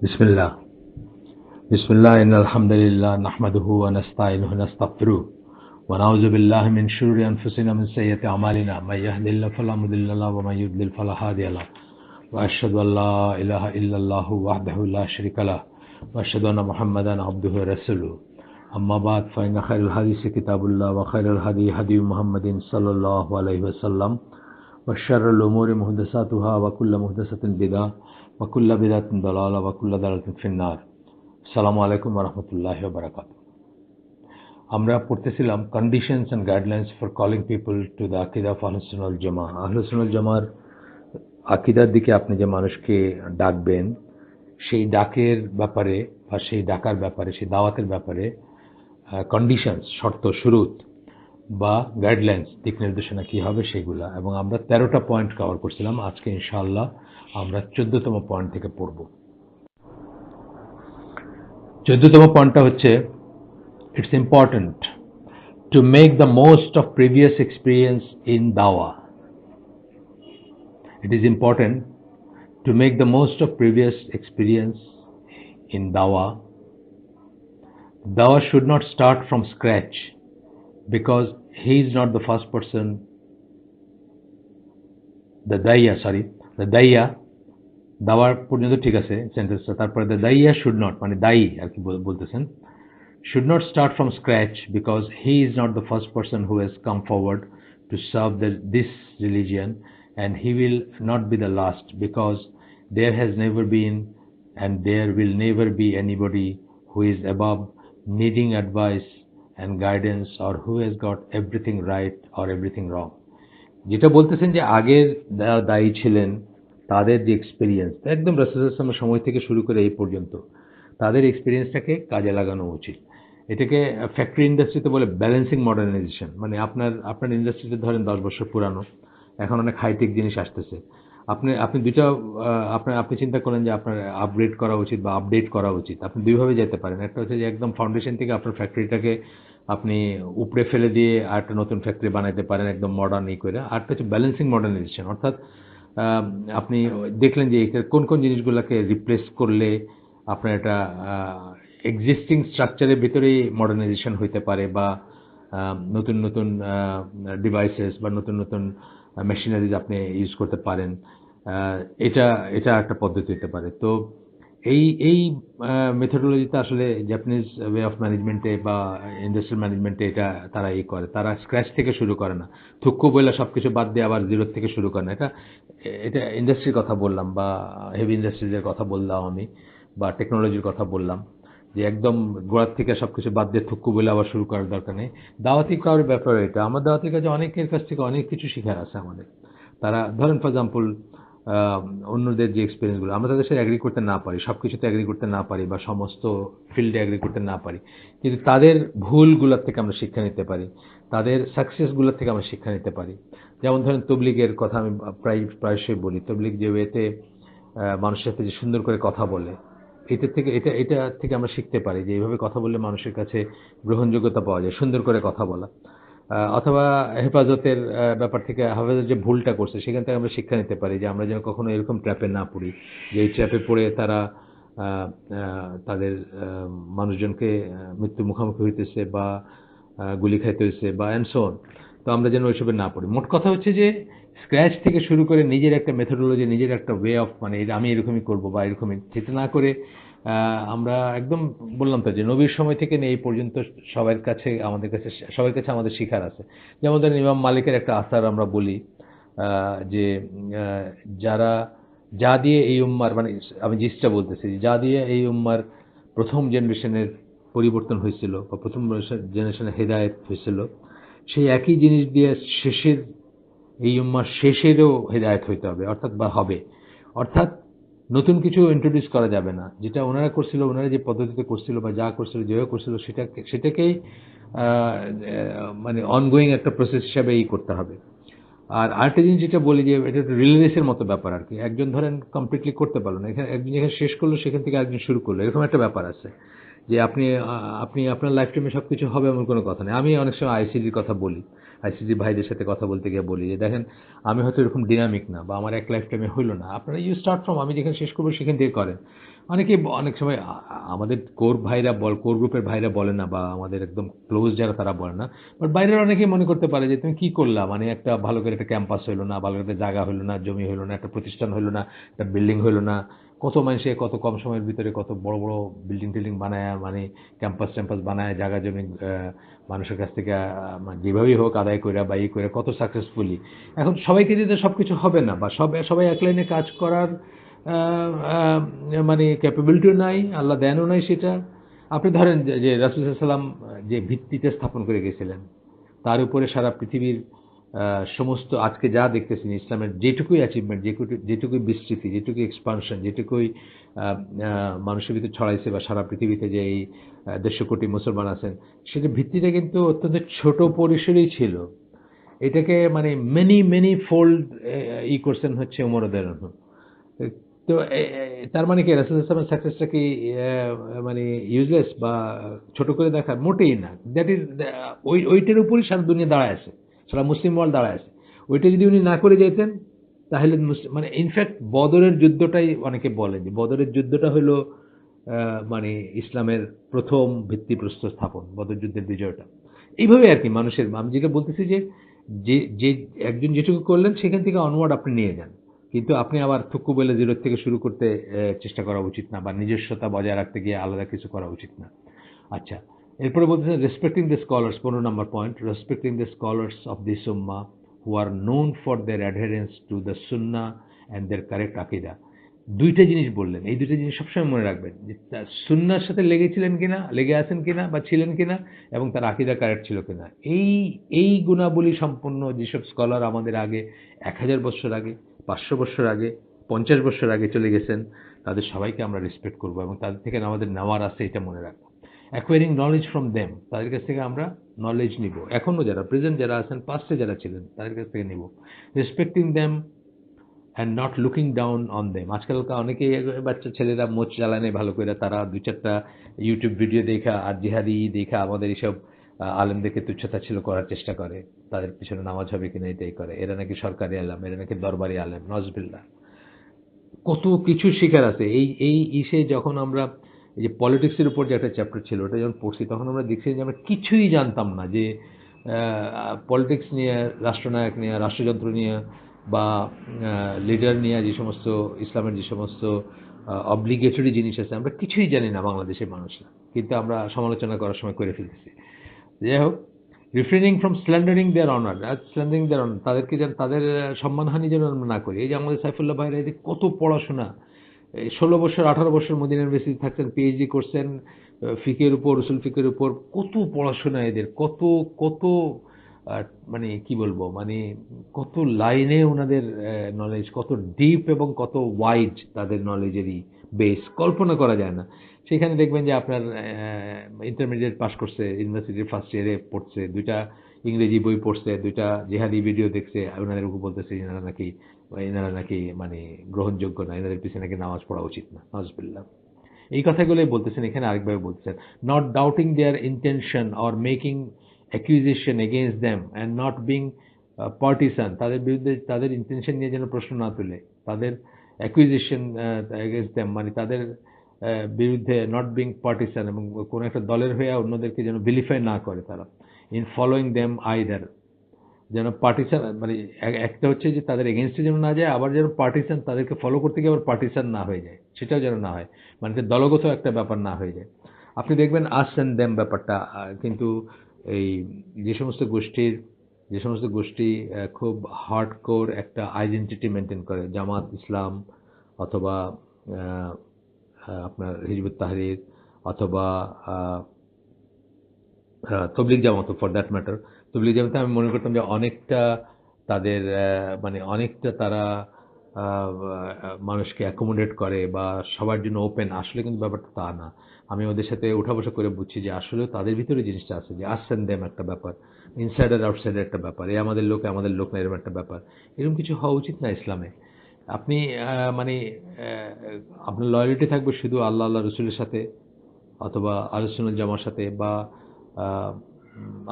बिस्मिल्लाह बिस्मिल्लाह इन्नल हम्दुलिल्लाह नहमदुहु व नस्तईनुहु व नस्तगफिरुह व नऊज़ु बिल्लाहि मिन शुरूरि अनफुसिना व मिन सय्यिआति अमालिना मन यहदिल्लाहु फला मुदिल्ल लहु व मन युद्लिल फला हादिय लहु व अशहदु अल्ला इलाहा इल्लल्लाहु वहदहु ला शरीका लहु व अशहदु अन्ना मुहम्मदन अब्दुहु व रसूलुहु अम्मा बाद फ़इन्न खैरुल हदीस किताबुल्लाह व खैरुल हदी हदी मुहम्मदिन सल्लल्लाहु अलैहि वसल्लम व शर्रुल उमूरि मुहदसातुहा व कुल्लु मुहदसातिन बिदअह व कुल्लु बिदअतिन दलाला व कुल्लु दलालातिन फिन्नार। আসসালামু আলাইকুম ওয়া রাহমাতুল্লাহি ওয়া বারাকাতুহু। আমরা পড়তেছিলাম conditions and guidelines for calling people to the আকীদা অফ আহলুস সুন্নাহ ওয়াল জামাআহ। আহলুস সুন্নাহ ওয়াল জামাআর আকীদার দিকে আপনি যে মানুষকে ডাকবেন, সেই ডাকের ব্যাপারে বা সেই ডাকার ব্যাপারে, সেই দাওয়াতের ব্যাপারে কন্ডিশনস, শর্ত, শুরুত বা গাইডলাইন্স, দিক নির্দেশনা কি হবে সেগুলা, এবং আমরা 13টা পয়েন্ট কভার করছিলাম। আজকে ইনশাআল্লাহ আমরা 14তম পয়েন্ট থেকে পড়ব। 14তম পয়েন্টটা হচ্ছে, it's important to make the most of previous experience in dawah. It is important to make the most of previous experience in dawah. Dawah should not start from scratch because he is not the first person. The daiya দাওয়ার পর্যন্ত ঠিক আছে সেন্টেন্সটা, তারপরে the দাইয়া should not, মানে দায়ী আর কি বলতেছেন, should not start from scratch because he is not the first person who has come forward to serve this religion, and he will not be the last because there has never been and there will never be anybody who is above needing advice and guidance or who has got everything right or everything wrong. যেটা বলতেছেন যে আগের দায়ী ছিলেন, তাদের যে experience একদম রাসূলুল্লাহ সময় থেকে শুরু করে এই পর্যন্ত তাদের এক্সপিরিয়েন্সটাকে কাজে লাগানো উচিত। এটাকে ফ্যাক্টরি ইন্ডাস্ট্রিতে বলে ব্যালেন্সিং মডার্নাইজেশন। মানে আপনার ইন্ডাস্ট্রিতে ধরেন 10 বছর পুরানো, এখন অনেক হাইটেক জিনিস আসতেছে, আপনি দুইটা আপনি চিন্তা করেন যে আপনার আপগ্রেড করা উচিত বা আপডেট করা উচিত। আপনি দুইভাবে যেতে পারেন। একটা হচ্ছে যে একদম ফাউন্ডেশন থেকে আপনার ফ্যাক্টরিটাকে আপনি উপড়ে ফেলে দিয়ে আর একটা নতুন ফ্যাক্টরি বানাইতে পারেন একদম মডার্ন করে। আরটা হচ্ছে ব্যালেন্সিং মডার্নাইজেশন, অর্থাৎ আপনি দেখলেন যে কোন কোন জিনিসগুলোকে রিপ্লেস করলে আপনার একটা এক্সিস্টিং স্ট্রাকচারের ভিতরেই মডার্নাইজেশন হইতে পারে, বা নতুন নতুন ডিভাইসেস বা নতুন নতুন মেশিনারিজ আপনি ইউজ করতে পারেন। এটা একটা পদ্ধতি হতে পারে। তো এই মেথডোলজিতে আসলে জাপানিজ ওয়ে অফ ম্যানেজমেন্টে বা ইন্ডাস্ট্রিয়াল ম্যানেজমেন্টে এটা তারা করে, তারা স্ক্র্যাচ থেকে শুরু করে না, থুক্কু বইলা সবকিছু বাদ দিয়ে আবার জিরো থেকে শুরু করে না। এটা ইন্ডাস্ট্রির কথা বললাম বা হেভি ইন্ডাস্ট্রিজের কথা বললাম আমি, বা টেকনোলজির কথা বললাম, যে একদম গোড়ার থেকে সবকিছু বাদ দিয়ে থুক্কু বলে আবার শুরু করার দরকার নেই। দাওয়াতি কারোর ব্যাপারে এটা, আমার দাওয়াতির কাছে অনেকের কাছ থেকে অনেক কিছু শেখার আছে আমাদের। তারা ধরেন ফর এক্সাম্পল অন্যদের যে এক্সপিরিয়েন্সগুলো, আমরা তাদের সাথে অ্যাগ্রি করতে না পারি, সব কিছুতে অ্যাগ্রি করতে না পারি বা সমস্ত ফিল্ডে অ্যাগ্রি করতে না পারি, কিন্তু তাদের ভুলগুলোর থেকে আমরা শিক্ষা নিতে পারি, তাদের সাকসেসগুলোর থেকে আমরা শিক্ষা নিতে পারি। যেমন ধরেন তবলিগের কথা আমি প্রায়শই বলি, তবলিগ যে ওয়েতে মানুষের সাথে যে সুন্দর করে কথা বলে, এটা থেকে আমরা শিখতে পারি যে এইভাবে কথা বললে মানুষের কাছে গ্রহণযোগ্যতা পাওয়া যায়, সুন্দর করে কথা বলা। অথবা হেফাজতের ব্যাপার থেকে হেফাজত যে ভুলটা করছে সেখান থেকে আমরা শিক্ষা নিতে পারি যে আমরা যেন কখনো এরকম ট্র্যাপে না পড়ি, যে এই ট্র্যাপে পড়ে তারা তাদের মানুষজনকে মৃত্যু মুখোমুখি হইতেছে বা গুলি খাইতে হয়েছে বা অ্যান্ড সো অন। তো আমরা যেন ওইসবে না পড়ি। মোট কথা হচ্ছে যে স্ক্র্যাচ থেকে শুরু করে নিজের একটা মেথোডোলজি, নিজের একটা ওয়ে অফ, মানে আমি এরকমই করবো বা এরকমই, সেটা না করে আমরা একদম বললাম তো যে নবীর সময় থেকে নিয়ে এই পর্যন্ত সবার কাছে আমাদের শিখার আছে। যেমন ধরেন ইমাম মালিকের একটা আসার আমরা বলি যে যারা যা দিয়ে এই উম্মার, মানে আমি জিসটা বলতেছি, যা দিয়ে এই উম্মার প্রথম জেনারেশনের পরিবর্তন হয়েছিল বা প্রথম জেনারেশনের হেদায়েত হয়েছিল, সেই একই জিনিস দিয়ে এই উম্মার শেষেরও হেদায়েত হইতে হবে, অর্থাৎ নতুন কিছু ইন্ট্রোডিউস করা যাবে না। যেটা ওনারা করছিল, ওনারা যে পদ্ধতিতে করছিল বা যা করছিল, যেভাবে করছিল, সেটাকেই মানে অনগোয়িং একটা প্রসেস হিসাবে করতে হবে। আর আরেকটা জিনিস যেটা বলি যে এটা একটা রিলে রেসের মতো ব্যাপার আর কি। একজন ধরেন কমপ্লিটলি করতে পারলো না, একজন যেখানে শেষ করলো সেখান থেকে একজন শুরু করলো, এরকম একটা ব্যাপার আছে যে আপনি আপনার লাইফ টাইমে সব কিছু হবে এমন কোনো কথা নেই। আমি অনেক সময় আইসিডির কথা বলি। আইসিজি ভাইদের সাথে কথা বলতে গিয়ে বলি যে দেখেন আমি হয়তো এরকম ডিনামিক না বা আমার এক লাইফ টাইমে হইলো না, আপনারা ইউ স্টার্ট ফ্রম আমি যেখানে শেষ করবো সেখান থেকে করেন। অনেকে অনেক সময় আমাদের কোর গ্রুপের ভাইরা বলে না বা আমাদের একদম ক্লোজ যারা তারা বলে না, বাট বাইরের অনেকেই মনে করতে পারে যে তুমি কি করলা, মানে একটা ভালো করে একটা ক্যাম্পাস হইলো না, ভালো করে জায়গা হইলো না, জমি হইলো না, একটা প্রতিষ্ঠান হইলো না, একটা বিল্ডিং হইলো না, কত মানুষে কত কম সময়ের ভিতরে কত বড় বড় বিল্ডিং টিল্ডিং বানায়, মানে ক্যাম্পাস ট্যাম্পাস বানায়, জায়গা জমি মানুষের কাছ থেকে মানে যেভাবেই হোক আদায় করে বা ই করে কত সাকসেসফুলি। এখন সবাইকে দিতে সবকিছু হবে না, বা সবাই এক লাইনে কাজ করার আহ, আহ, মানে ক্যাপাবিলিটিও নাই, আল্লাহ দেনও নাই সেটা। আপনি ধরেন যে রাসূল সাল্লাল্লাহু আলাইহি ওয়াসাল্লাম যে ভিত্তিতে স্থাপন করে গেছিলেন, তার উপরে সারা পৃথিবীর সমস্ত আজকে যা দেখতেছেন ইসলামের যেটুকুই অ্যাচিভমেন্ট, যেটুকুই বিস্তৃতি, যেটুকুই এক্সপানশন, যেটুকুই মানুষের ভিতরে ছড়াইছে বা সারা পৃথিবীতে যে এই 150 কোটি মুসলমান আছেন, সেটা ভিত্তিটা কিন্তু অত্যন্ত ছোট পরিসরেই ছিল। এটাকে মানে মেনি মেনি ফোল্ড করছেন হচ্ছে ওমর রাদিয়াল্লাহু আনহু। তো তার মানে কি রাসূল সাল্লাল্লাহু আলাইহি ওয়াসাল্লামের সাকসেসটা কি মানে ইউজলেস বা ছোট করে দেখা? মোটেই না। দ্যাট ইজ ওইটার উপরই সারা দুনিয়া দাঁড়ায় আছে, সারা মুসলিম ওয়ার্ল্ড দাঁড়ায় আছে। ওইটা যদি উনি না করে যেতেন তাহলে মানে ইনফ্যাক্ট বদরের যুদ্ধটাই অনেকে বলেন যে বদরের যুদ্ধটা হলো মানে ইসলামের প্রথম ভিত্তিপ্রস্তর স্থাপন, বদর যুদ্ধের বিজয়টা। এইভাবে আর কি মানুষের, আমি যেটা বলতেছি যে যে যে একজন যেটুকু করলেন সেখান থেকে অনওয়ার্ড আপনি নিয়ে যান, কিন্তু আপনি আবার থুক্কু বলে জিরো থেকে শুরু করতে চেষ্টা করা উচিত না, বা নিজস্বতা বজায় রাখতে গিয়ে আলাদা কিছু করা উচিত না। আচ্ছা, এরপরে বলতেছেন রেসপেক্টিং দ্য স্কলার্স, 15 নম্বর point, respecting the scholars of this উম্মাহ who are known for their adherence to the সুন্নাহ অ্যান্ড দেয়ার কারেক্ট আকিদা। দুইটা জিনিস বললেন, এই দুইটা জিনিস সবসময় মনে রাখবেন যে তার সুন্নাহর সাথে লেগেছিলেন কিনা, লেগে আছেন কিনা বা ছিলেন কিনা, এবং তার আকিদা কারেক্ট ছিল কিনা। এই এই গুণাবলী সম্পন্ন যেসব স্কলার আমাদের আগে 1000 বছর আগে, 500 বছর আগে, 50 বছর আগে চলে গেছেন, তাদের সবাইকে আমরা রেসপেক্ট করবো এবং তাদের থেকে আমাদের নেওয়ার আছে, এটা মনে রাখবো। অ্যাকোয়ারিং নলেজ ফ্রম দেম, তাদের কাছ থেকে আমরা নলেজ নিব, এখনো যারা প্রেজেন্ট যারা আছেন, পাস্টে যারা ছিলেন তাদের কাছ থেকে নিব। Respecting them and not looking down on them. আজকালকার অনেকেই বাচ্চা ছেলেরা মোচ জ্বালানে ভালো করে, তারা দুই চারটা ইউটিউব ভিডিও দেখা আর জিহাদি দেখা আমাদের এইসব আলেমদেরকে তুচ্ছতাচ্ছিল্য করার চেষ্টা করে, তাদের পিছনে নামাজ হবে কিনা এটাই করে, এরা নাকি সরকারি আলেম, এরা নাকি দরবারি আলেম, নজবিল্লাহ। কত কিছু শেখার আছে এই এই ইসে। যখন আমরা এই যে পলিটিক্সের উপর যে একটা চ্যাপ্টার ছিল ওটা যখন পড়ছি, তখন আমরা দেখছি যে আমরা কিছুই জানতাম না যে পলিটিক্স নিয়ে, রাষ্ট্রনায়ক নিয়ে, রাষ্ট্রযন্ত্র নিয়ে বা লিডার নিয়ে যে সমস্ত ইসলামের যে সমস্ত অব্লিগেটরি জিনিস আছে, আমরা কিছুই জানি না বাংলাদেশের মানুষরা, কিন্তু আমরা সমালোচনা করার সময় করে ফেলতেছি। যাই হোক, refraining from slandering their honour, slandering their honour, তাদেরকে যেন তাদের সম্মানহানি যেন আমরা না করি। এই যে আমাদের সাইফুল্লাহ ভাইরা এদের কত পড়াশোনা, 16 বছর 18 বছর মদিনা ইউনিভার্সিটি থাকছেন, পিএইচডি করছেন ফিকের উপর, উসুল ফিকের উপর, কত পড়াশোনা এদের, কত কত মানে কি বলবো, মানে কত লাইনে ওনাদের নলেজ, কত ডিপ এবং কত ওয়াইড তাদের নলেজেরই বেস, কল্পনা করা যায় না। সেখানে দেখবেন যে আপনার ইন্টারমিডিয়েট পাস করছে, ইউনিভার্সিটির ফার্স্ট ইয়ারে পড়ছে, দুইটা ইংরেজি বই পড়ছে, দুইটা জেহাদি ভিডিও দেখছে, ওনাদের উপর বলতেছে এনারা নাকি মানে গ্রহণযোগ্য না, এনাদের পিছনে নাকি নামাজ পড়া উচিত না, নাউজুবিল্লাহ। এই কথাগুলোই বলতেছেন এখানে, আরেকভাবে বলতেছেন not doubting their intention or making accusation against them and not being partisan, তাদের বিরুদ্ধে তাদের ইন্টেনশন নিয়ে যেন প্রশ্ন না তুলে, তাদের অ্যাকুইজিশন এগেইনস্ট দেম মানে তাদের বিরুদ্ধে নট বিং পার্টিসান, এবং কোনো একটা দলের হয়ে অন্যদেরকে যেন ভিলিফাই না করে তারা। ইন ফলোয়িং দেম আইদার, যেন পার্টিসান মানে একটা হচ্ছে যে তাদের এগেনস্টে যেন না যায়, আবার যেন পার্টিসান তাদেরকে ফলো করতে গিয়ে আবার পার্টিসান না হয়ে যায়, সেটাও যেন না হয়, মানে যে দলগত একটা ব্যাপার না হয়ে যায়। আপনি দেখবেন আস অ্যান্ড দেম ব্যাপারটা কিন্তু এই যে সমস্ত গোষ্ঠী খুব হার্ডকোর একটা আইডেন্টিটি মেনটেন করে, জামাত ইসলাম অথবা আহ, আপনার হিজবুত তাহরির অথবা তবলিগ জামাত, ফর দ্যাট ম্যাটার। তবলিগ জামাতে আমি মনে করতাম যে অনেকটা তাদের মানে অনেকটা তারা মানুষকে অ্যাকোমোডেট করে বা সবার জন্য ওপেন, আসলে কিন্তু ব্যাপারটা তা না। আমি ওদের সাথে উঠা বসা করে বুঝছি যে আসলে তাদের ভিতরে জিনিসটা আছে, যে আস অ্যান্ড দেম একটা ব্যাপার, ইনসাইডার আউটসাইডার একটা ব্যাপার, এ আমাদের লোক না, এরকম একটা ব্যাপার। এরকম কিছু হওয়া উচিত না ইসলামে। আপনি মানে আপনার লয়ালিটি থাকবে শুধু আল্লাহ রসুলের সাথে অথবা আহলে সুন্নাত জামার সাথে, বা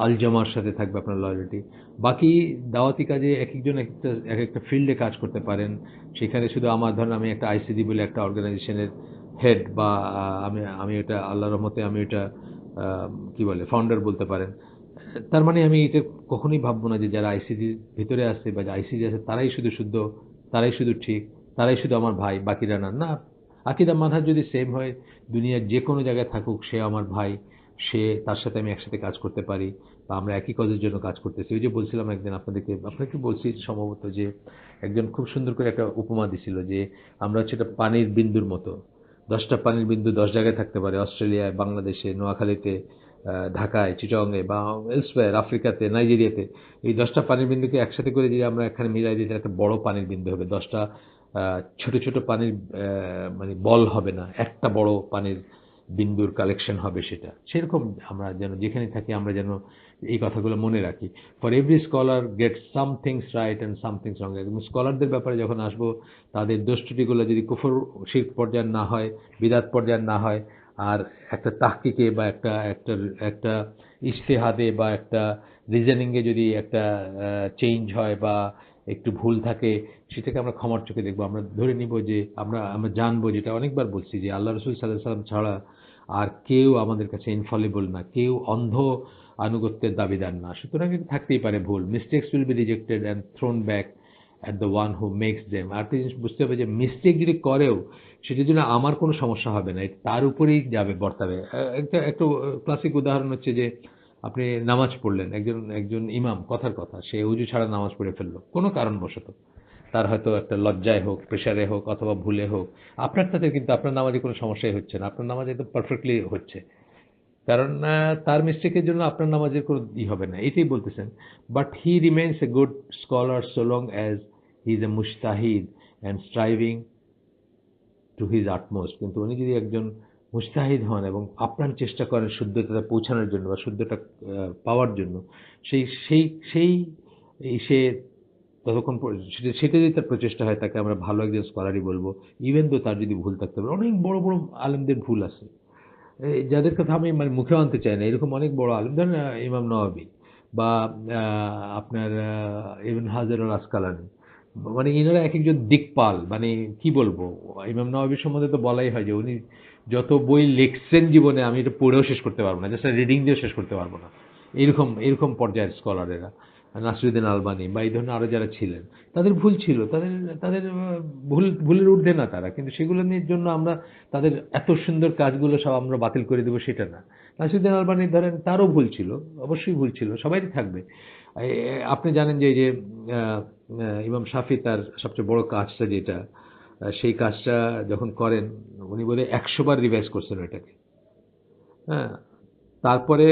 আল জামার সাথে থাকবে আপনার লয়ালিটি। বাকি দাওয়াতি কাজে একেকজন এক একটা ফিল্ডে কাজ করতে পারেন। সেখানে শুধু আমার ধরেন আমি একটা আইসিডি বলে একটা অর্গানাইজেশনের হেড বা আমি আমি এটা আল্লাহর রহমতে আমি এটা কি বলে ফাউন্ডার বলতে পারেন। তার মানে আমি এটা কখনোই ভাববো না যে যারা আইসিডির ভিতরে আছে বা আইসিডি আছে তারাই শুধু শুদ্ধ, তারাই শুধু ঠিক, তারাই শুধু আমার ভাই, বাকিরা না। না, আকিদা মানহাজ যদি সেম হয়, দুনিয়ার যে কোনো জায়গায় থাকুক সে আমার ভাই, তার সাথে আমি একসাথে কাজ করতে পারি বা আমরা একই কাজের জন্য কাজ করতেছি। ওই যে বলছিলাম একদিন আপনাকে বলছি সম্ভবত যে একজন খুব সুন্দর করে একটা উপমা দিছিল যে আমরা হচ্ছে একটা পানির বিন্দুর মতো। 10টা পানির বিন্দু 10 জায়গায় থাকতে পারে, অস্ট্রেলিয়ায়, বাংলাদেশে, নোয়াখালীতে, ঢাকায়, চিটাগংয়ে বা এলসওয়্যার, আফ্রিকাতে, নাইজেরিয়াতে। এই 10টা পানির বিন্দুকে একসাথে করে যদি আমরা এখানে মিলাই দিই, একটা বড় পানির বিন্দু হবে। 10টা ছোট ছোট পানির মানে বল হবে না, একটা বড় পানির বিন্দুর কালেকশন হবে সেটা। সেরকম আমরা যেন যেখানে থাকি আমরা যেন এই কথাগুলো মনে রাখি। For every scholar get some things right and some things wrong. এবং স্কলারদের ব্যাপারে যখন আসবো, তাদের দোষ ত্রুটিগুলো যদি কুফর শিরক পর্যায়ের না হয়, বিদাত পর্যায়ের না হয়, আর একটা তাহকিকে বা একটা একটা একটা ইজতেহাদে বা একটা রিজনিংয়ে যদি একটা চেঞ্জ হয় বা একটু ভুল থাকে, সেটাকে আমরা ক্ষমার চোখে দেখবো। আমরা ধরে নিব যে আমরা আমরা জানবো, যেটা অনেকবার বলছি যে আল্লাহ রসুল সাল্লাহ সাল্লাম ছাড়া আর কেউ আমাদের কাছে ইনফলিবল না, কেউ অন্ধ আনুগত্যের দাবিদার না। সুতরাং এটা থাকতেই পারে ভুল। Mistakes will be rejected and thrown back at the one who makes them. আর একটা জিনিস বুঝতে হবে যে মিস্টেক যদি করেও সেটার জন্য আমার কোনো সমস্যা হবে না, এটা তার উপরেই যাবে, বর্তাবে। একটা একটা ক্লাসিক উদাহরণ হচ্ছে যে আপনি নামাজ পড়লেন, একজন একজন ইমাম, কথার কথা, সে উজু ছাড়া নামাজ পড়ে ফেললো কোনো কারণবশত। তার হয়তো একটা লজ্জায় হোক, প্রেশারে হোক, অথবা ভুলে হোক। আপনার তাতে কিন্তু আপনার নামাজে কোনো সমস্যাই হচ্ছে না, আপনার নামাজ একদম পারফেক্টলি হচ্ছে। কারণ তার মিস্টেকের জন্য আপনার নামাজের কোনো হবে না, এটাই বলতেছেন। But he remains a good scholar so long as he is a মুস্তাহিদ and striving to his utmost. কিন্তু উনি যদি একজন মুস্তাহিদ হন এবং আপ্রাণ চেষ্টা করেন শুদ্ধতাটা পৌঁছানোর জন্য বা শুদ্ধটা পাওয়ার জন্য, সেই সেই সেই সে ততক্ষণ সেটা যদি তার প্রচেষ্টা হয়, তাকে আমরা ভালো একজন স্কলারই বলবো। ইভেন তো তার যদি ভুল থাকতে পারে, অনেক বড় বড় আলেমদের ভুল আছে, যাদের কথা আমি মানে মুখেও আনতে চাই না, এরকম অনেক বড় আলেম, ধরেন ইমাম নওয়াবী বা আপনার ইবন হাজার আল আসকালানি। মানে এনারা এক একজন দিকপাল, মানে কি বলবো। ইমাম নওয়াবীর সম্বন্ধে তো বলাই হয় যে উনি যত বই লিখছেন জীবনে আমি এটা পড়েও শেষ করতে পারবো না, জাস্ট রিডিং দিয়েও শেষ করতে পারবো না। এরকম এরকম পর্যায়ের স্কলারেরা, নাসিরুদ্দিন আলবানি বা এই ধরনের আরো যারা ছিলেন, তাদের ভুল ছিল, তাদের তাদের ভুলের ঊর্ধ্বে না তারা, কিন্তু সেগুলো নিয়ে জন্য আমরা তাদের এত সুন্দর কাজগুলো সব আমরা বাতিল করে দেবো সেটা না। নাসিরুদ্দিন আলবানি ধরেন, তারও ভুল ছিল, অবশ্যই ভুল ছিল, সবারই থাকবে। আপনি জানেন যে এই যে ইমাম শাফি তার সবচেয়ে বড় কাজটা যেটা, সেই কাজটা যখন করেন, উনি বলে 100 বার রিভাইজ করছেন এটাকে। হ্যাঁ, তারপরে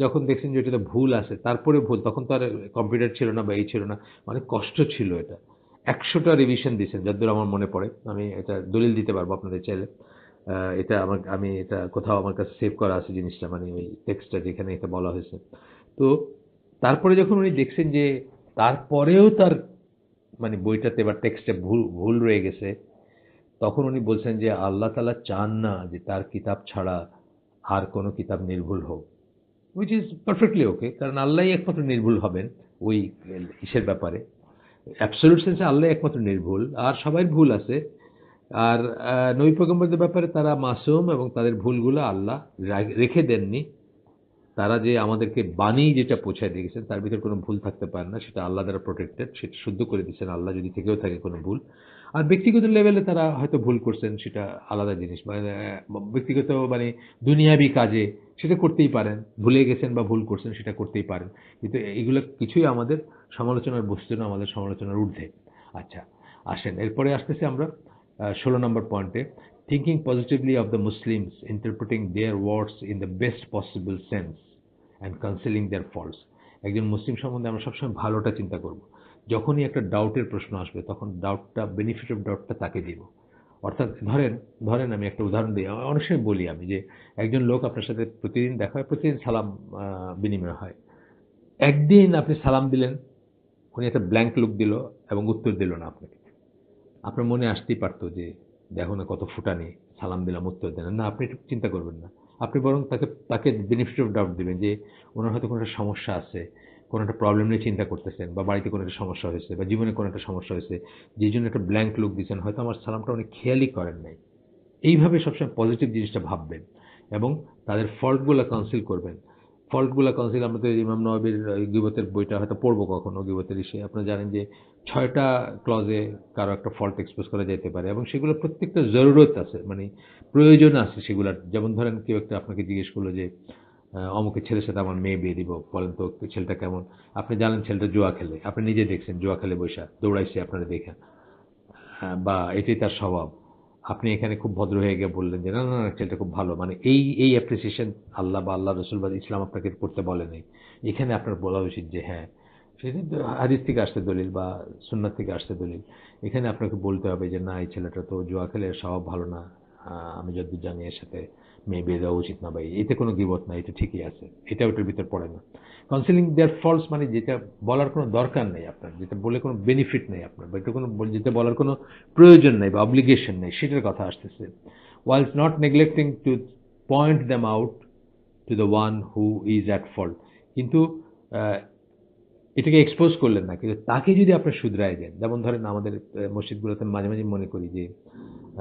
যখন দেখছেন যে এটাতে ভুল আছে, তারপরে ভুল, তখন তো আর কম্পিউটার ছিল না বা এই ছিল না, অনেক কষ্ট ছিল এটা। 100টা রিভিশন দিয়েছেন যতদূর আমার মনে পড়ে, আমি এটা দলিল দিতে পারবো আপনাদের চাইলে। এটা আমি এটা কোথাও আমার কাছে সেভ করা আছে জিনিসটা, মানে ওই টেক্সটটা যেখানে এটা বলা হয়েছে। তো তারপরে যখন উনি দেখছেন যে তারপরেও তার মানে বইটাতে বা টেক্সটে ভুল ভুল রয়ে গেছে, তখন উনি বলছেন যে আল্লাহ তাআলা চান না যে তার কিতাব ছাড়া আর কোনো কিতাব নির্ভুল হোক। হুইচ ইজ পারফেক্টলি ওকে, কারণ আল্লাহই একমাত্র নির্ভুল হবেন ওই ইসের ব্যাপারে। অ্যাবসলিউট সেন্সে আল্লাহ একমাত্র নির্ভুল, আর সবাই ভুল আছে। আর নবী পয়গম্বরদের ব্যাপারে তারা মাসুম এবং তাদের ভুলগুলো আল্লাহ রেখে দেননি। তারা যে আমাদেরকে বাণী যেটা পৌঁছায় দিয়ে গেছেন, তার ভিতরে কোনো ভুল থাকতে পারে না, সেটা আল্লাহ দ্বারা প্রোটেক্টেড, সেটা শুদ্ধ করে দিচ্ছেন আল্লাহ, যদি থেকেও থাকে কোনো ভুল। আর ব্যক্তিগত লেভেলে তারা হয়তো ভুল করছেন, সেটা আলাদা জিনিস। মানে ব্যক্তিগত মানে দুনিয়াবি কাজে সেটা করতেই পারেন, ভুলে গেছেন বা ভুল করছেন, সেটা করতেই পারেন। কিন্তু এগুলো কিছুই আমাদের সমালোচনার বস্তু না, আমাদের সমালোচনার ঊর্ধ্বে। আচ্ছা, আসেন এরপরে আসতেছি আমরা 16 নম্বর পয়েন্টে। Thinking positively of the Muslims, interpreting their words in the best possible sense and concealing their faults. একজন মুসলিম সম্বন্ধে আমরা সবসময় ভালোটা চিন্তা করব। যখনই একটা ডাউটের প্রশ্ন আসবে, তখন ডাউটটা, বেনিফিট অফ ডাউটটা তাকে দিব। অর্থাৎ ধরেন ধরেন আমি একটা উদাহরণ দিই, অনেক সময় বলি আমি যে একজন লোক আপনার সাথে প্রতিদিন দেখা হয়, প্রতিদিন সালাম বিনিময় হয়। একদিন আপনি সালাম দিলেন, উনি একটা ব্ল্যাঙ্ক লুক দিল এবং উত্তর দিল না আপনাকে। আপনার মনে আসতেই পারতো যে দেখো না কত ফুটানি, সালাম দিলাম উত্তর দেন না। আপনি একটু চিন্তা করবেন না, আপনি বরং তাকে তাকে বেনিফিট অফ ডাউট দিবেন যে ওনার হয়তো কোনো একটা সমস্যা আছে, কোনো একটা প্রবলেম নিয়ে চিন্তা করতেছেন, বা বাড়িতে কোনো একটা সমস্যা হয়েছে, বা জীবনে কোনো একটা সমস্যা হয়েছে, যে জন্য একটা ব্ল্যাঙ্ক লুক দিচ্ছেন, হয়তো আমার সালামটা উনি খেয়ালই করেন নাই। এইভাবে সবসময় পজিটিভ জিনিসটা ভাববেন এবং তাদের ফল্টগুলো কাউন্সিল করবেন। ফল্টগুলো কাউন্সিল আমাদের ইমাম নওয়াবির গীবতের বইটা হয়তো পড়বো কখনো, গীবতের ইসে আপনারা জানেন যে 6টা ক্লজে কারো একটা ফল্ট এক্সপ্রেস করা যেতে পারে এবং সেগুলো প্রত্যেকটা জরুরত আছে, মানে প্রয়োজন আছে সেগুলার। যেমন ধরেন কেউ একটা আপনাকে জিজ্ঞেস করলো যে অমুকের ছেলের সাথে আমার মেয়ে বিয়ে দিব, বলেন তো ছেলেটা কেমন। আপনি জানেন ছেলেটা জুয়া খেলে, আপনি নিজে দেখছেন জুয়া খেলে বৈশা দৌড়াইছে আপনারা দেখেন, হ্যাঁ, বা এটাই তার স্বভাব। আপনি এখানে খুব ভদ্র হয়ে গিয়ে বললেন যে না না না ছেলেটা খুব ভালো, মানে এই অ্যাপ্রিসিয়েশন আল্লাহ বা আল্লাহ রসুল বা ইসলাম আপনাকে করতে বলে নেই। এখানে আপনার বলা উচিত যে হ্যাঁ, সেটা তো হাদিস থেকে আসতে দলিল বা সুন্নাত থেকে আসতে দলিল। এখানে আপনাকে বলতে হবে যে না এই ছেলেটা তো জুয়া খেলে, এর স্বভাব ভালো না, আমি যতদূর জানি এর সাথে মেয়ে বিয়ে দেওয়া উচিত না ভাই, এতে কোনো গিবত না, এটা ঠিকই আছে, এটা ওটার ভিতর পড়ে না। কাউন্সিলিং দেয়ার ফলস মানে যেটা বলার কোনো দরকার নেই আপনার, যেটা বলে কোনো বেনিফিট নেই আপনার, বা এটা কোনো যেটা বলার কোনো প্রয়োজন নেই বা অব্লিগেশন নেই, সেটার কথা আসতেছে। whilst not neglecting to point them out to the one who is at fault, কিন্তু আহ, এটাকে এক্সপোজ করলেন না, কিন্তু তাকে যদি আপনি শুধরায় দেন, যেমন ধরেন আমাদের মসজিদগুলোতে মাঝে মাঝে মনে করি যে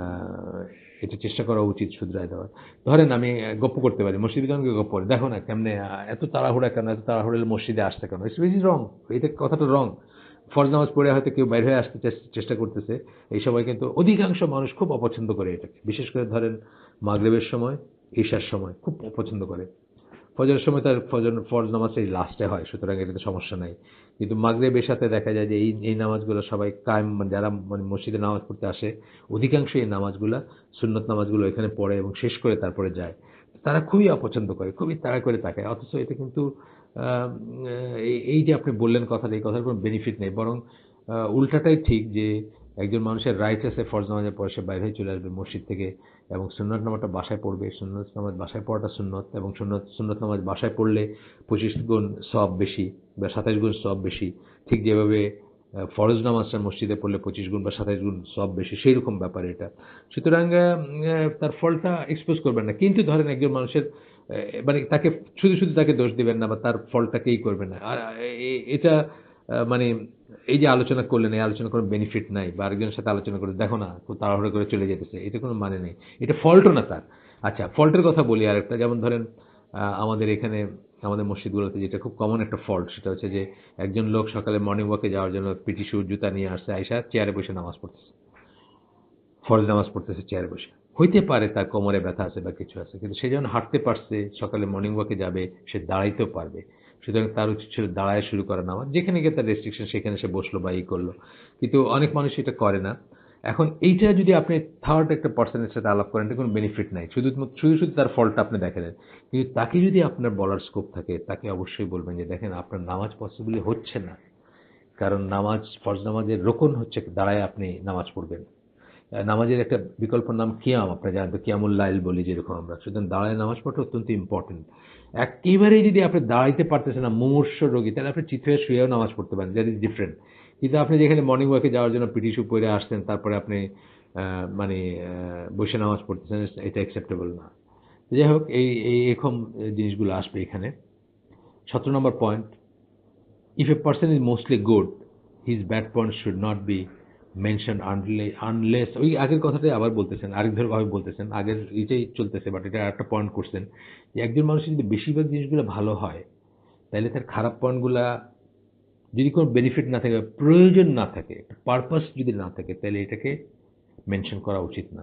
আহ, এটা চেষ্টা করা উচিত শুধরায় দেওয়ার। ধরেন আমি গপ্প করতে পারি, মসজিদে জনকে গপ্প করি, দেখো না কেমনে এত তাড়াহুড়া কেন, এত তাড়াহুড়া মসজিদে আসতে কেন, ইটস ভেরি রং, এটা কথাটা রং। ফরজ নামাজ পড়ে হয়তো কেউ বাইরে হয়ে আসতে চেষ্টা করতেছে, এই সময় কিন্তু অধিকাংশ মানুষ খুব অপছন্দ করে এটাকে, বিশেষ করে ধরেন মাগরিবের সময়, ঈশার সময় খুব অপছন্দ করে। ফজরের সময় তার ফরজ নামাজ এই লাস্টে হয়, সুতরাং এটাতে সমস্যা নাই। কিন্তু মাগরিব এশাতে দেখা যায় যে এই নামাজগুলো সবাই কায়েম, মানে যারা মানে মসজিদে নামাজ পড়তে আসে অধিকাংশ এই নামাজগুলা সুন্নত নামাজগুলো এখানে পড়ে এবং শেষ করে তারপরে যায়। তারা খুবই অপছন্দ করে, খুবই তাড়া করে তাকায়, অথচ এটা কিন্তু এই যে আপনি বললেন কথাটা, এই কথার কোনো বেনিফিট নেই, বরং উল্টাটাই ঠিক যে একজন মানুষের রাইট আছে ফরজ নামাজের পরে সে বাইরে চলে আসবে মসজিদ থেকে এবং সুন্নত নামাজটা বাসায় পড়বে, সুন্নত নামাজ বাসায় পড়াটা সুন্নত, এবং সুন্নত নামাজ বাসায় পড়লে 25 গুণ সওয়াব বেশি বা 27 গুণ সওয়াব বেশি। ঠিক যেভাবে ফরজ নামাজটা মসজিদে পড়লে 25 গুণ বা 27 গুণ সওয়াব বেশি, সেই রকম ব্যাপার এটা। সুতরাং তার ফলটা এক্সপোজ করবেন না, কিন্তু ধরেন একজন মানুষের মানে তাকে শুধু শুধু তাকে দোষ দিবেন না বা তার ফলটাকেই করবেন না। আর এটা মানে এই যে আলোচনা করলেন, এই আলোচনা কোনো বেনিফিট নাই, বা আরেকজনের সাথে আলোচনা করে দেখো না খুব তাড়াহুড়ো করে চলে যেতেছে, এটা কোনো মানে নেই, এটা ফল্টও না তার। আচ্ছা, ফল্টের কথা বলি আরেকটা, যেমন ধরেন আমাদের এখানে আমাদের মসজিদগুলোতে যেটা খুব কমন একটা ফল্ট, সেটা হচ্ছে যে একজন লোক সকালে মর্নিং ওয়াকে যাওয়ার জন্য পিটি শু জুতা নিয়ে আসছে, আইসা চেয়ারে বসে নামাজ পড়তেছে, ফরজ নামাজ পড়তেছে চেয়ারে বসে। হইতে পারে তার কোমরে ব্যথা আছে বা কিছু আছে, কিন্তু সে যখন হাঁটতে পারছে, সকালে মর্নিং ওয়াকে যাবে, সে দাঁড়াইতেও পারবে, সুতরাং তার উচিত ছিল দাঁড়ায় শুরু করা নামাজ, যেখানে গিয়ে তার রেস্ট্রিকশন সেখানে সে বসলো বা ই করলো। কিন্তু অনেক মানুষ এটা করে না। এখন এইটা যদি আপনি থার্ড একটা পার্সনের সাথে আলাপ করেন, এটা কোনো বেনিফিট নাই, শুধু শুধু শুধু তার ফলটা আপনি দেখালেন। কিন্তু তাকে যদি আপনার বলার স্কোপ থাকে, তাকে অবশ্যই বলবেন যে দেখেন আপনার নামাজ পসিবলি হচ্ছে না, কারণ নামাজ, ফরজ নামাজের রোকন হচ্ছে দাঁড়ায় আপনি নামাজ পড়বেন। নামাজের একটা বিকল্প নাম কিয়াম, আপনারা জানেন তো, কিয়ামুল লাইল বলি যেরকম আমরা, সুতরাং দাঁড়ায় নামাজ পড়া অত্যন্ত ইম্পর্টেন্ট। একেবারেই যদি আপনি দাঁড়াইতে পারতেছেন না, মুমূর্ষ রোগী, তাহলে আপনি চিত হয়ে শুয়েও নামাজ পড়তে পারেন, দ্যাট ইজ ডিফারেন্ট। কিন্তু আপনি যেখানে মর্নিং ওয়াকে যাওয়ার জন্য পিটি শু পরে আসছেন, তারপরে আপনি মানে বসে নামাজ পড়তেছেন, এটা অ্যাকসেপ্টেবল না। যাই হোক, এই এরকম জিনিসগুলো আসবে এখানে। 17 নম্বর point, if a person is mostly good, his bad points should not be mentioned unless, ওই আগের কথাটাই আবার বলতেছেন, আরেক ভাবে বলতেছেন, আগের এটাই চলতেছে, বাট এটা একটা পয়েন্ট করছেন যে একজন মানুষের যদি বেশিরভাগ জিনিসগুলো ভালো হয়, তাহলে তার খারাপ পয়েন্টগুলা যদি কোনো বেনিফিট না থাকে, প্রয়োজন না থাকে, পারপাস যদি না থাকে, তাহলে এটাকে মেনশন করা উচিত না।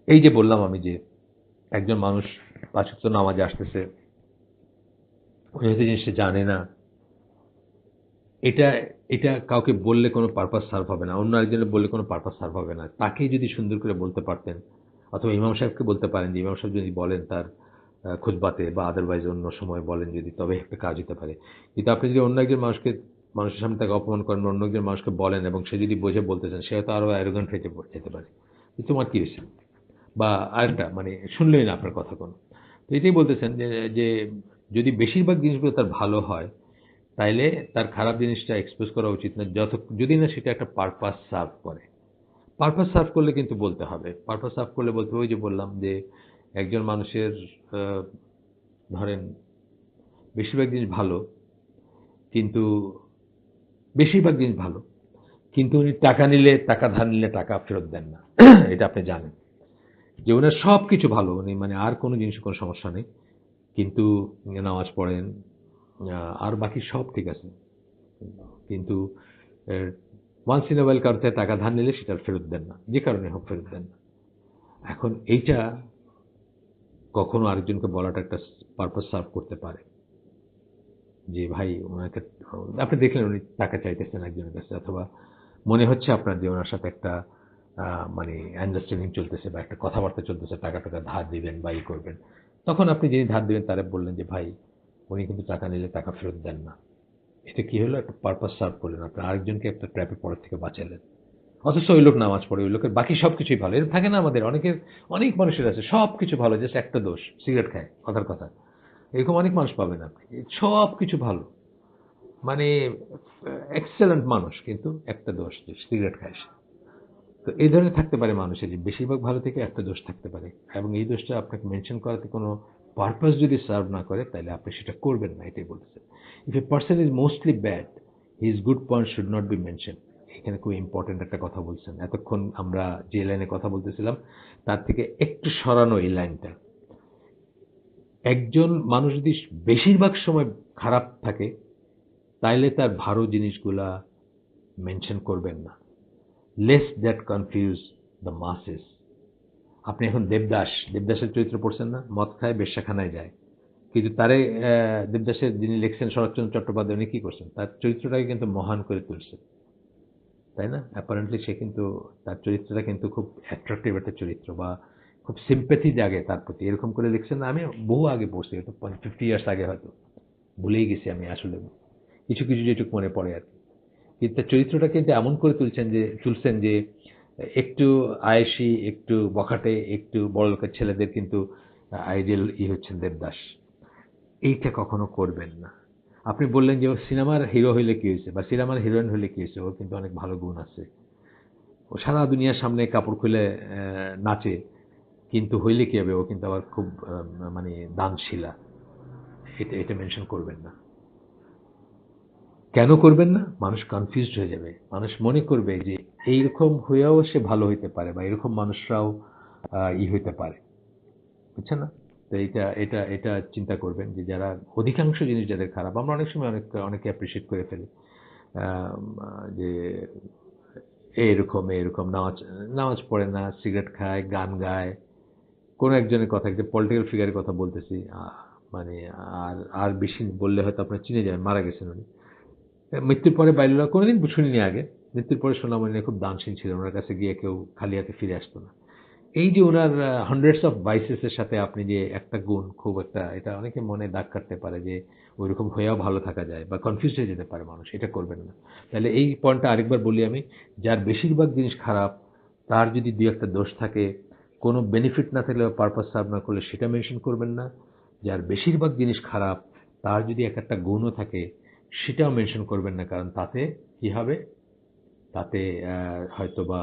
এই যে বললাম আমি যে একজন মানুষ 5 ওয়াক্ত নামাজে আসতেছে, উনি হয়তো জিনিসটা জানে না, এটা এটা কাউকে বললে কোনো পারপাস সার্ভ হবে না, অন্য আরেকজনের বললে কোনো পারপাস সার্ভ হবে না। তাকে যদি সুন্দর করে বলতে পারতেন, অথবা ইমাম সাহেবকে বলতে পারেন যে ইমাম সাহেব যদি বলেন তার খুতবাতে বা আদারওয়াইজ অন্য সময় বলেন যদি, তবে একটা কাজ হতে পারে। কিন্তু আপনি যদি অন্য একজন মানুষের সামনে তাকে অপমান করেন, অন্য একজন মানুষকে বলেন এবং সে যদি বুঝে বলতে চান, সে হয়তো আরও অ্যারোগ্যান্ট হয়ে যেতে পারে যে তোমার কী হয়েছে, বা আরেকটা মানে শুনলেই না আপনার কথা কোনো। তো এটাই বলতেছেন যে যে যদি বেশিরভাগ জিনিসগুলো তার ভালো হয়, তাইলে তার খারাপ জিনিসটা এক্সপ্রেস করা উচিত না, যদি না সেটা একটা পারপাস সার্ভ করে। পারপাস সার্ভ করলে কিন্তু বলতে হবে। পারপাস সার্ভ করলে বলতে হবে, ওই যে বললাম যে একজন মানুষের আহ, ধরেন বেশিরভাগ জিনিস ভালো, কিন্তু বেশিরভাগ জিনিস ভালো, কিন্তু উনি টাকা নিলে, টাকা ধার নিলে টাকা ফেরত দেন না। এটা আপনি জানেন যে ওনার সব কিছু ভালো, উনি মানে আর কোনো জিনিসের কোনো সমস্যা নেই, কিন্তু নামাজ পড়েন, আর বাকি সব ঠিক আছে, কিন্তু ওয়ান্স ইন ওয়াইল কারোর থেকে টাকা ধার নিলে সেটা আর ফেরত দেন না, যে কারণে হোক ফেরত দেন না। এখন এইটা কখনো আরেকজনকে বলাটা একটা পারপাস সার্ভ করতে পারে, যে ভাই ওনাকে, আপনি দেখলেন উনি টাকা চাইতেছেন একজনের কাছে, অথবা মনে হচ্ছে আপনার যে ওনার সাথে একটা মানে আন্ডারস্ট্যান্ডিং চলতেছে বা একটা কথাবার্তা চলতেছে, টাকা টাকা ধার দিবেন বা ই করবেন, তখন আপনি যিনি ধার দিবেন তারা বললেন যে ভাই উনি কিন্তু টাকা নিলে টাকা ফেরত দেন না। এটা কি হলো? একটা পারপাস সার্ভ করলেন, আপনি আরেকজনকে একটা ট্র্যাপে পড়ার থেকে বাঁচালেন। অথচ ওই লোক নামাজ পড়ে, ওই লোকের বাকি সব কিছুই ভালো, এর থাকে না আমাদের অনেকের, অনেক মানুষের আছে সব কিছু ভালো, জাস্ট একটা দোষ, সিগারেট খায়, কথার কথা। এরকম অনেক মানুষ পাবেন আপনি, সব কিছু ভালো, মানে এক্সেলেন্ট মানুষ, কিন্তু একটা দোষ, যে সিগারেট খায় সে। তো এই ধরনের থাকতে পারে মানুষের, যে বেশিরভাগ ভালো থেকে একটা দোষ থাকতে পারে, এবং এই দোষটা আপনাকে মেনশন করাতে কোনো পারপাস যদি সার্ভ না করে, তাহলে আপনি সেটা করবেন না, এটাই বলতেছে। If a person is mostly bad, his good point should not be mention. এখানে খুব ইম্পর্টেন্ট একটা কথা বলছেন, এতক্ষণ আমরা যে লাইনে কথা বলতেছিলাম তার থেকে একটু সরানো এই লাইনটা। একজন মানুষ যদি বেশিরভাগ সময় খারাপ থাকে, তাইলে তার ভালো জিনিসগুলা মেনশন করবেন না, লেস দ্যাট কনফিউজ দ্য মাসেস। আপনি এখন দেবদাস, দেবদাসের চরিত্র পড়ছেন না? মদ খায়, বেশ্যাখানায় যায়, কিন্তু তারে দেবদাসের যিনি লিখছেন শরৎচন্দ্র চট্টোপাধ্যায়, উনি কি করছেন? তার চরিত্রটাকে কিন্তু মহান করে তুলছেন, তাই না? অ্যাপারেন্টলি সে কিন্তু, তার চরিত্রটা কিন্তু খুব অ্যাট্রাকটিভ একটা চরিত্র, বা খুব সিম্প্যাথি জাগে তার প্রতি, এরকম করে লিখছেন না? আমি বহু আগে পড়ছি, হয়তো 50 ইয়ার্স আগে, হয়তো ভুলেই গেছি আমি আসলে, কিছু কিছু যেটুকু মনে পড়ে আর কি। কিন্তু তার চরিত্রটা কিন্তু এমন করে তুলছেন যে একটু আয়েশি, একটু বখাটে, একটু বড়লোকের ছেলেদের কিন্তু আইডিয়াল হচ্ছেন দেবদাস। এইটা কখনো করবেন না। আপনি বললেন যে ও সিনেমার হিরো হইলে কি হয়েছে, বা সিনেমার হিরোইন হইলে কি হয়েছে, ওর কিন্তু অনেক ভালো গুণ আছে, ও সারা দুনিয়ার সামনে কাপড় খুলে নাচে, কিন্তু হইলে কি হবে, ও কিন্তু আবার খুব মানে দানশীলা। এটা এটা মেনশন করবেন না। কেন করবেন না? মানুষ কনফিউজড হয়ে যাবে, মানুষ মনে করবে যে এইরকম হয়েও সে ভালো হইতে পারে, বা এরকম মানুষরাও হইতে পারে, বুঝছেন না? তো এটা এটা এটা চিন্তা করবেন, যে যারা অধিকাংশ জিনিস যাদের খারাপ, আমরা অনেক সময় অনেকে অ্যাপ্রিসিয়েট করে ফেলি, যে এরকম এরকম নামাজ নামাজ পড়ে না, সিগারেট খায়, গান গায়, কোনো একজনের কথা, একটা পলিটিক্যাল ফিগারের কথা বলতেছি, মানে আর আর বেশি বললে হয়তো আপনার চিনে যাবেন, মারা গেছেন উনি। মৃত্যুর পরে বাইরেরা কোনোদিন শুনিনি আগে, মৃত্যুর পরে শুনলাম উনি খুব দানশীল ছিলেন, ওনার কাছে গিয়ে কেউ খালি হাতে ফিরে আসতো না। এই যে ওনার হান্ড্রেডস অফ ভাইসেসের সাথে আপনি যে একটা গুণ, খুব একটা, এটা অনেকে মনে দাগ কাটতে পারে যে ওইরকম হয়েও ভালো থাকা যায়, বা কনফিউজ হয়ে যেতে পারে মানুষ, এটা করবেন না। তাহলে এই পয়েন্টটা আরেকবার বলি আমি, যার বেশিরভাগ জিনিস খারাপ, তার যদি দুই একটা দোষ থাকে, কোনো বেনিফিট না থাকলে বা পারপাস সার্ভ না করলে সেটা মেনশন করবেন না। যার বেশিরভাগ জিনিস খারাপ, তার যদি এক একটা গুণও থাকে, সেটাও মেনশন করবেন না, কারণ তাতে কি হবে, তাতে হয়তোবা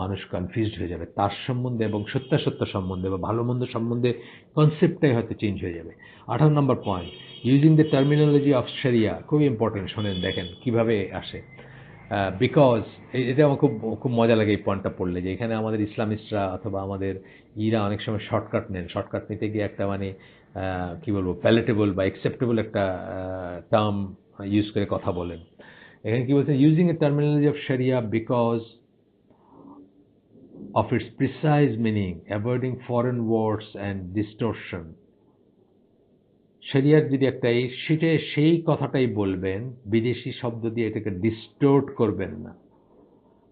মানুষ কনফিউজড হয়ে যাবে তার সম্বন্ধে, এবং সত্যাসত্য সম্বন্ধে বা ভালো মন্দ সম্বন্ধে কনসেপ্টটাই হয়তো চেঞ্জ হয়ে যাবে। 18 number point, using the terminology of শরিয়া, খুব ইম্পর্টেন্ট, শোনেন দেখেন কিভাবে আসে। বিকজ এটা আমার খুব খুব মজা লাগে এই পয়েন্টটা পড়লে, যে এখানে আমাদের ইসলামিস্টরা অথবা আমাদের ইরা অনেক সময় শর্টকাট নেন, শর্টকাট নিতে গিয়ে একটা মানে কি বলবো, প্যালেটেবল বা অ্যাকসেপ্টেবল একটা টার্ম ইউজ করে কথা বলেন। এখানে কি বলছেন? ইউজিং এ টার্মিনোলজি অফ শরিয়া because of its precise meaning, avoiding foreign words and distortion. শরিয়ার যদি একটাই, সেটা সেই কথাটাই বলবেন, বিদেশি শব্দ দিয়ে এটাকে ডিস্টোর্ট করবেন না।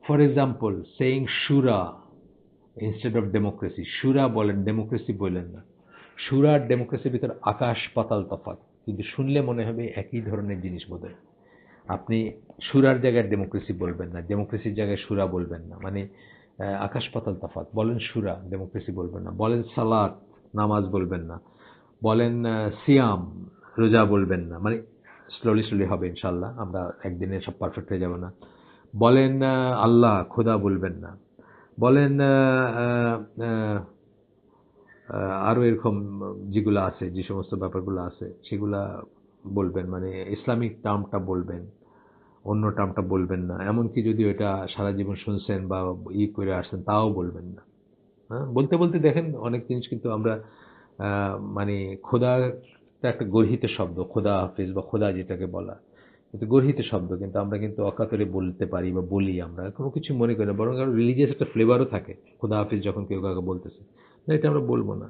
ফর এক্সাম্পল, সেইং সুরা ইনস্টেড অফ ডেমোক্রেসি, সুরা বলেন, ডেমোক্রেসি বললেন না। সুরা আর ডেমোক্রেসির ভিতর আকাশ পাতাল তফাৎ, কিন্তু শুনলে মনে হবে একই ধরনের জিনিস বোধহয়। আপনি সুরার জায়গায় ডেমোক্রেসি বলবেন না, ডেমোক্রেসির জায়গায় সুরা বলবেন না, মানে আকাশ পাতাল তফাৎ। বলেন সুরা, ডেমোক্রেসি বলবেন না। বলেন সালাত, নামাজ বলবেন না। বলেন সিয়াম, রোজা বলবেন না, মানে স্লোলি স্লোলি হবে ইনশাল্লাহ, আমরা একদিনে সব পারফেক্ট হয়ে যাব না। বলেন আল্লাহ, খোদা বলবেন না। বলেন আরো এরকম যেগুলো আছে, যে সমস্ত ব্যাপারগুলো আছে সেগুলা বলবেন, মানে ইসলামিক টার্মটা বলবেন, অন্য টার্মটা বলবেন না। এমনকি যদি ওটা সারা জীবন শুনছেন বা করে আসছেন তাও বলবেন না। হ্যাঁ, বলতে বলতে দেখেন অনেক জিনিস কিন্তু আমরা মানে খোদাটা একটা গর্হিত শব্দ, খোদা হাফিজ বা খোদা যেটাকে বলা, কিন্তু গর্হিত শব্দ, কিন্তু আমরা কিন্তু অকাতরে বলতে পারি বা বলি, আমরা কোনো কিছু মনে করি না, বরং আরো রিলিজিয়াস একটা ফ্লেভারও থাকে খোদা হাফিজ যখন কেউ কাউকে বলতেছে। না, এটা আমরা বলবো না।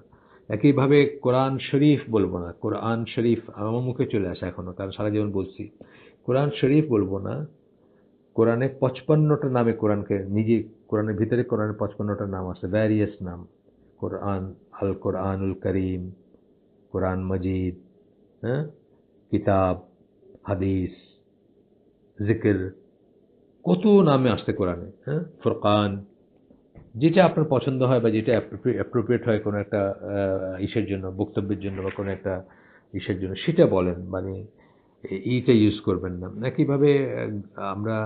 একইভাবে কোরআন শরীফ বলবো না। কোরআন শরীফ আমার মুখে চলে আসে এখনো, কারণ সারা জীবন বলছি। কোরআন শরীফ বলবো না। কোরআনে 55টা নামে কোরআনকে নিজে, কোরআনের ভিতরে কোরআনের 55টা নাম আছে, ভ্যারিয়াস নাম। কোরআন, আল কোরআনুল করিম, কোরআন মজিদ, হ্যাঁ, কিতাব, হাদিস, জিকির, কত নামে আসছে কোরআনে, হ্যাঁ, ফুরকান। যেটা আপনার পছন্দ হয় বা যেটা অ্যাপ্রোপ্রিয়েট হয় কোনো একটা ইসের জন্য, বক্তব্যের জন্য বা কোনো একটা ইসের জন্য, সেটা বলেন, মানে এইটা ইউজ করবেন না। একইভাবে আমরা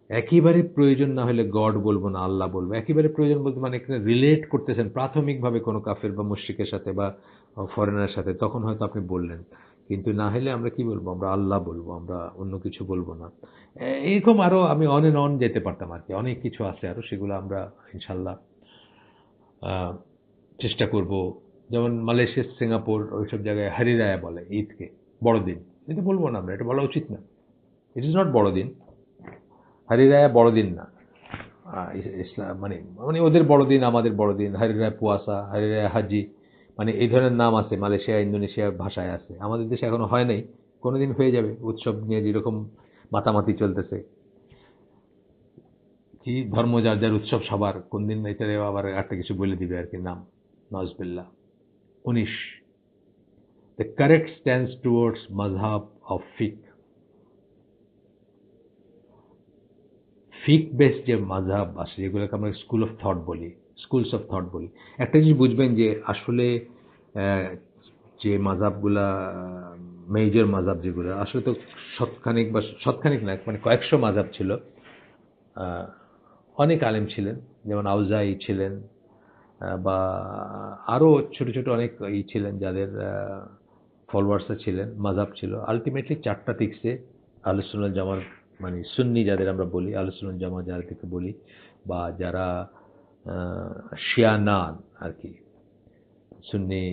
একেবারে প্রয়োজন না হলে গড বলবো না, আল্লাহ বলবো। একেবারে প্রয়োজন বলতে মানে এখানে রিলেট করতেছেন প্রাথমিকভাবে কোনো কাফের বা মুশরিকের সাথে বা ফরেনারের সাথে, তখন হয়তো আপনি বললেন। কিন্তু না হলে আমরা কি বলবো? আমরা আল্লাহ বলবো, আমরা অন্য কিছু বলবো না। এরকম আরো আমি অন এন্ড অন যেতে পারতাম আর কি, অনেক কিছু আছে আরো, সেগুলো আমরা ইনশাল্লাহ আহ, চেষ্টা করব। যেমন মালয়েশিয়া, সিঙ্গাপুর, ওইসব জায়গায় হারি রায়া বলে ঈদকে, বড়দিন। এটা বলবো না আমরা, এটা বলা উচিত না। ইট ইজ নট বড়দিন। হারি রায়া বড়দিন না। ইসলাম মানে, মানে ওদের বড়দিন আমাদের বড়দিন। হারি রায়া পুয়াসা, হারি রায়া হাজি, মানে এই ধরনের নাম আছে মালয়েশিয়া, ইন্দোনেশিয়ার ভাষায় আছে। আমাদের দেশে এখনো হয় নাই, কোনোদিন হয়ে যাবে। উৎসব নিয়ে যেরকম মাতামাতি চলতেছে, কি ধর্ম যার যার উৎসব সবার, কোন দিন এটা আবার একটা কিছু বলে দিবে আর কি নাম। নজবিল্লাহ। 19, the correct stance towards mazhab of fiqh. ফিক বেস যে মাযহাব আছে, যেগুলোকে আমরা স্কুল অফ থট বলি, স্কুলস অফ থট বলি। একটা জিনিস বুঝবেন যে আসলে আহ, যে মাযহাবগুলা, মেজর মাযহাব যেগুলো, আসলে তো শতখানিক বা শতখানিক না, মানে কয়েকশো মাযহাব ছিল। আহ, অনেক আলেম ছিলেন, যেমন আউজাই ছিলেন, বা আরো ছোট ছোট অনেক ছিলেন যাদের ফলোয়ার্সরা ছিলেন, মাযহাব ছিল। আলটিমেটলি চারটা টিকছে আহলে সুন্নাত জামাত, মানে সুন্নি যাদের আমরা বলি, আহলে সুন্নাত জামাত যাদেরকে বলি, বা যারা শিয়া না আর কি, সুন্নি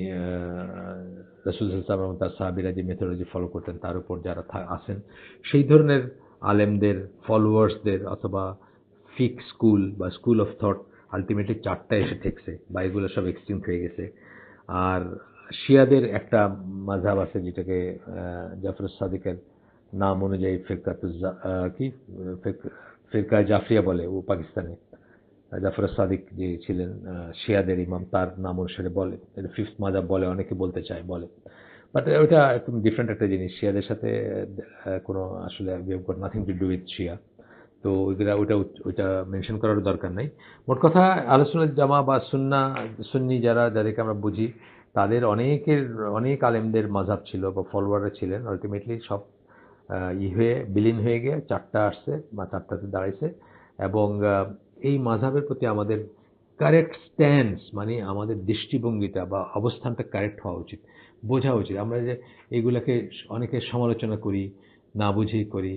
রাসূল সাল্লাল্লাহু আলাইহি ওয়াসাল্লাম এবং তার সাহাবীরা যে মেথোডলজি ফলো করতেন তার উপর যারা আছেন, সেই ধরনের আলেমদের, ফলোয়ার্সদের, অথবা ফিক স্কুল বা স্কুল অফ থট আলটিমেটলি চারটা এসে ঠেকছে, বা এগুলো সব এক্সটিংক্ট হয়ে গেছে। আর শিয়াদের একটা মাযহাব আছে যেটাকে জাফর সাদিকের নাম অনুযায়ী কি ফিরকা জাফরিয়া বলে, ও পাকিস্তানে। জাফর সাদিক যে ছিলেন শিয়াদের ইমাম, তার নাম অনুসারে বলে, এটা ফিফথ মাযহাব বলে, অনেকে বলতে চায় বলে। বাট ওটা একদম ডিফারেন্ট একটা জিনিস, শিয়াদের সাথে কোনো আসলে we have got nothing to do with শিয়া। তো ওইগুলা ওইটা ওইটা মেনশন করার দরকার নাই। মোট কথা, আলোচনার জামা বা সুন্নি যারা, যাদেরকে আমরা বুঝি, তাদের অনেকের, অনেক আলেমদের মাযহাব ছিল বা ফলোয়াররা ছিলেন। আলটিমেটলি সব হয়ে বিলীন হয়ে গিয়ে চারটা আসছে বা চারটাতে দাঁড়াইছে। এবং এই মাযহাবের প্রতি আমাদের কারেক্ট স্ট্যান্স, মানে আমাদের দৃষ্টিভঙ্গিটা বা অবস্থানটা কারেক্ট হওয়া উচিত, বোঝা উচিত। আমরা যে এইগুলাকে অনেকে সমালোচনা করি, না বুঝেই করি,